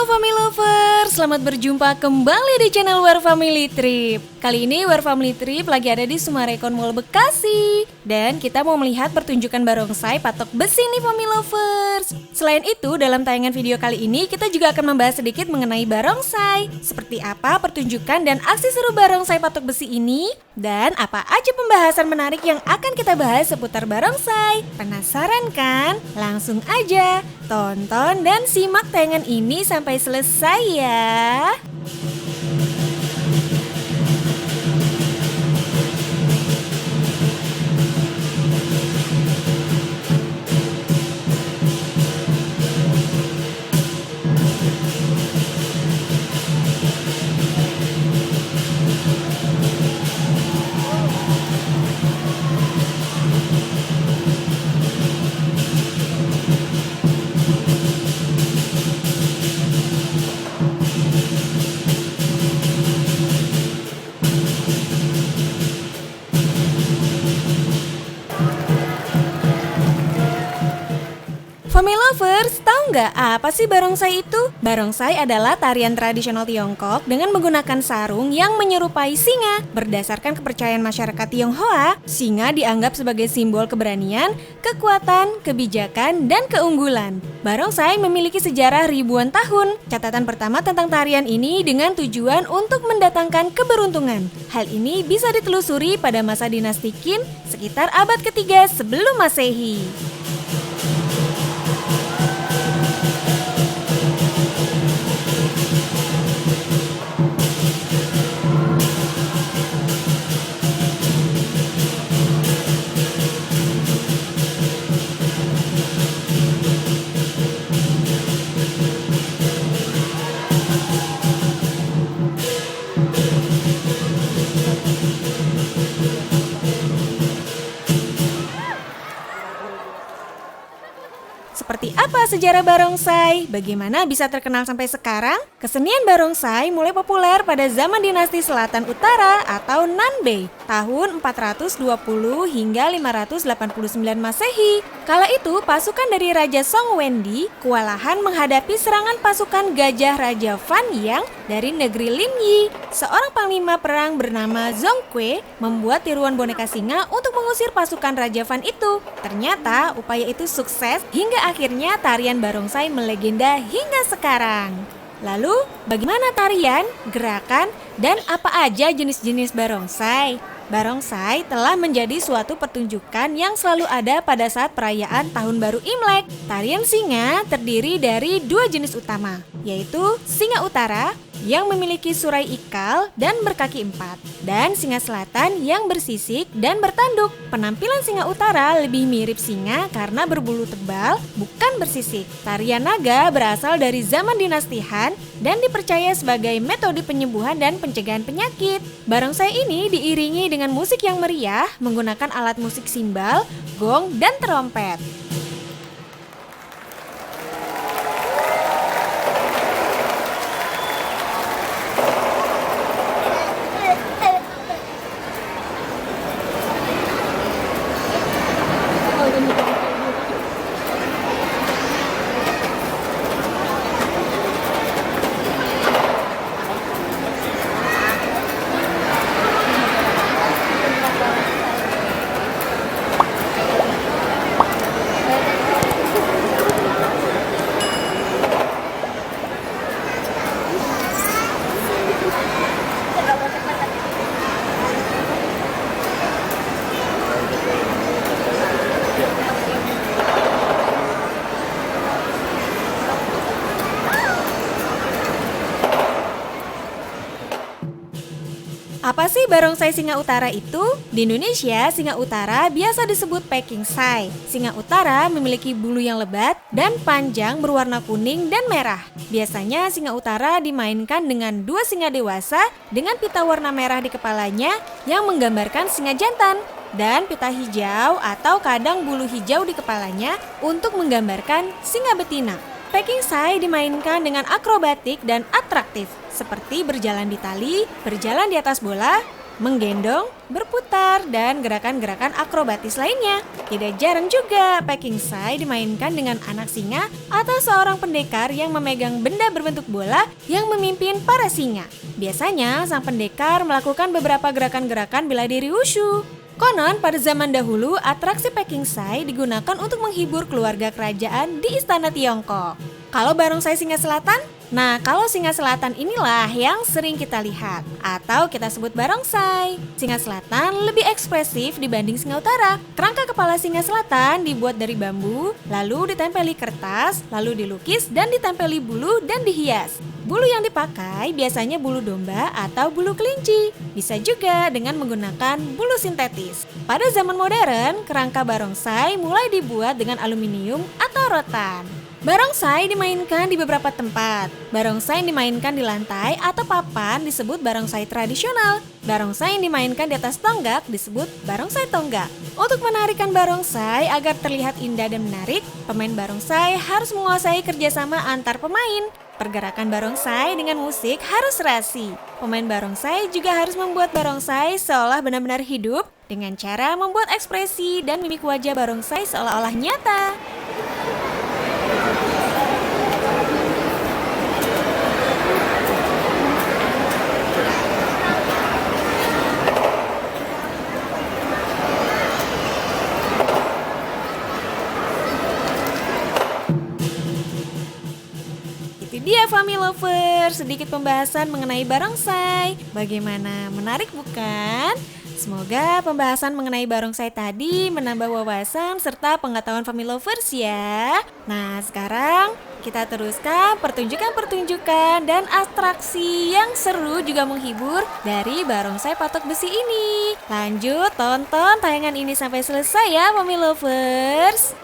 Halo Family Lovers, selamat berjumpa kembali di channel Wear Family Trip. Kali ini Wear Family Trip lagi ada di Summarecon Mall Bekasi. Dan kita mau melihat pertunjukan barongsai patok besi nih Family Lovers. Selain itu, dalam tayangan video kali ini kita juga akan membahas sedikit mengenai barongsai. Seperti apa pertunjukan dan aksi seru barongsai patok besi ini? Dan apa aja pembahasan menarik yang akan kita bahas seputar barongsai? Penasaran kan? Langsung aja tonton dan simak tayangan ini sampai selesai ya. Family Lovers, tahu nggak apa sih barongsai itu? Barongsai adalah tarian tradisional Tiongkok dengan menggunakan sarung yang menyerupai singa. Berdasarkan kepercayaan masyarakat Tionghoa, singa dianggap sebagai simbol keberanian, kekuatan, kebijakan, dan keunggulan. Barongsai memiliki sejarah ribuan tahun. Catatan pertama tentang tarian ini dengan tujuan untuk mendatangkan keberuntungan. Hal ini bisa ditelusuri pada masa dinasti Qin sekitar abad ketiga sebelum Masehi. Seperti apa sejarah barongsai? Bagaimana bisa terkenal sampai sekarang? Kesenian barongsai mulai populer pada zaman dinasti Selatan Utara atau Nanbei tahun 420 hingga 589 Masehi. Kala itu pasukan dari Raja Song Wendi kewalahan menghadapi serangan pasukan gajah Raja Fan Yang dari negeri Linyi. Seorang panglima perang bernama Zhong Kui membuat tiruan boneka singa untuk mengusir pasukan Raja Fan itu. Ternyata upaya itu sukses hingga akhirnya tarian barongsai melegenda hingga sekarang. Lalu, bagaimana tarian, gerakan, dan apa aja jenis-jenis barongsai? Barongsai telah menjadi suatu pertunjukan yang selalu ada pada saat perayaan Tahun Baru Imlek. Tarian singa terdiri dari dua jenis utama, yaitu singa utara yang memiliki surai ikal dan berkaki empat, dan singa selatan yang bersisik dan bertanduk. Penampilan singa utara lebih mirip singa karena berbulu tebal, bukan bersisik. Tarian naga berasal dari zaman dinasti Han dan dipercaya sebagai metode penyembuhan dan pencegahan penyakit. Barongsai ini diiringi dengan musik yang meriah menggunakan alat musik simbal, gong, dan trompet. Apa sih barongsai singa utara itu? Di Indonesia, singa utara biasa disebut Pekingsai. Singa utara memiliki bulu yang lebat dan panjang berwarna kuning dan merah. Biasanya singa utara dimainkan dengan dua singa dewasa dengan pita warna merah di kepalanya yang menggambarkan singa jantan, dan pita hijau atau kadang bulu hijau di kepalanya untuk menggambarkan singa betina. Pekingsai dimainkan dengan akrobatik dan atraktif, seperti berjalan di tali, berjalan di atas bola, menggendong, berputar, dan gerakan-gerakan akrobatis lainnya. Tidak jarang juga Pekingsai dimainkan dengan anak singa atau seorang pendekar yang memegang benda berbentuk bola yang memimpin para singa. Biasanya sang pendekar melakukan beberapa gerakan-gerakan bela diri wushu. Konon pada zaman dahulu atraksi Pekingsai digunakan untuk menghibur keluarga kerajaan di istana Tiongkok. Kalau barongsai singa selatan? Nah, kalau singa selatan inilah yang sering kita lihat atau kita sebut barongsai. Singa selatan lebih ekspresif dibanding singa utara. Kerangka kepala singa selatan dibuat dari bambu, lalu ditempeli kertas, lalu dilukis dan ditempeli bulu dan dihias. Bulu yang dipakai biasanya bulu domba atau bulu kelinci. Bisa juga dengan menggunakan bulu sintetis. Pada zaman modern, kerangka barongsai mulai dibuat dengan aluminium atau rotan. Barongsai dimainkan di beberapa tempat. Barongsai yang dimainkan di lantai atau papan disebut barongsai tradisional. Barongsai yang dimainkan di atas tonggak disebut barongsai tonggak. Untuk menarikan barongsai agar terlihat indah dan menarik, pemain barongsai harus menguasai kerjasama antar pemain. Pergerakan barongsai dengan musik harus serasi. Pemain barongsai juga harus membuat barongsai seolah benar-benar hidup dengan cara membuat ekspresi dan mimik wajah barongsai seolah-olah nyata. Itu dia Family Lovers, sedikit pembahasan mengenai barongsai. Bagaimana, menarik bukan? Semoga pembahasan mengenai barongsai tadi menambah wawasan serta pengetahuan Family Lovers ya. Nah, sekarang kita teruskan pertunjukan-pertunjukan dan atraksi yang seru juga menghibur dari barongsai patok besi ini. Lanjut tonton tayangan ini sampai selesai ya Family Lovers.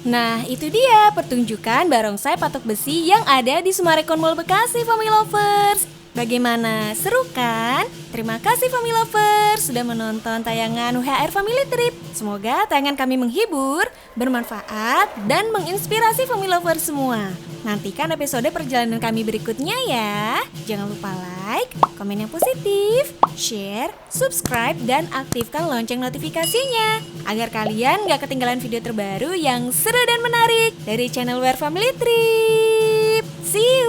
Nah, itu dia pertunjukan barongsai patok besi yang ada di Summarecon Mall Bekasi, Family Lovers. Bagaimana? Seru kan? Terima kasih Family Lovers sudah menonton tayangan WHR Family Trip. Semoga tayangan kami menghibur, bermanfaat, dan menginspirasi Family Lovers semua. Nantikan episode perjalanan kami berikutnya ya. Jangan lupa like, komen yang positif, share, subscribe, dan aktifkan lonceng notifikasinya agar kalian gak ketinggalan video terbaru yang seru dan menarik dari channel WHR Family Trip. See you!